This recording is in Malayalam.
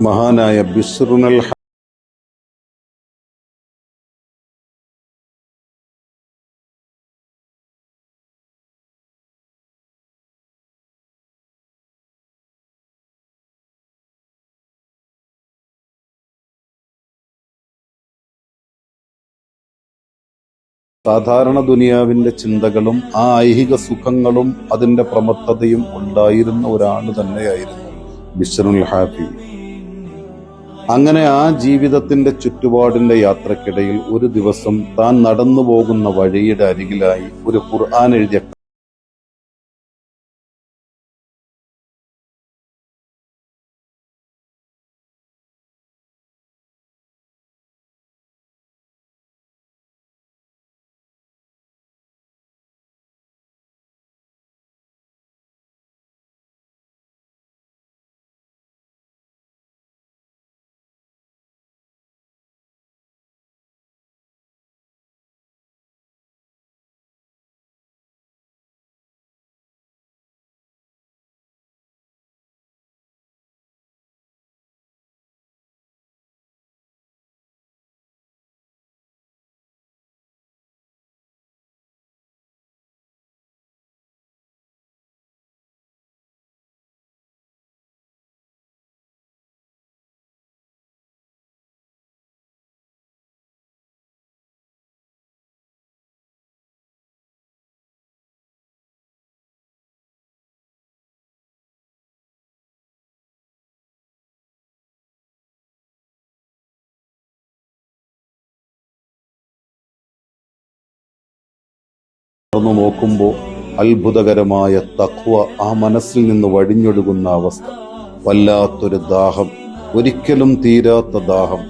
മഹാനായ ബിശ്റുൽ സാധാരണ ദുനിയാവിന്റെ ചിന്തകളും ആ ഐഹിക സുഖങ്ങളും അതിന്റെ പ്രമത്തതയും ഉണ്ടായിരുന്ന ഒരാൾ തന്നെയായിരുന്നു ബിശ്റുൽ ഹാഫി. അങ്ങനെ ആ ജീവിതത്തിന്റെ ചുറ്റുപാടിന്റെ യാത്രക്കിടയിൽ ഒരു ദിവസം താൻ നടന്നു പോകുന്ന വഴിയുടെ അരികിലായി ഒരു ഖുർആൻ എഴുതിയ തുറന്നു നോക്കുമ്പോൾ അത്ഭുതകരമായ തഖ്വ ആ മനസ്സിൽ നിന്ന് വഴിഞ്ഞൊഴുകുന്ന അവസ്ഥ. വല്ലാത്തൊരു ദാഹം, ഒരിക്കലും തീരാത്ത ദാഹം.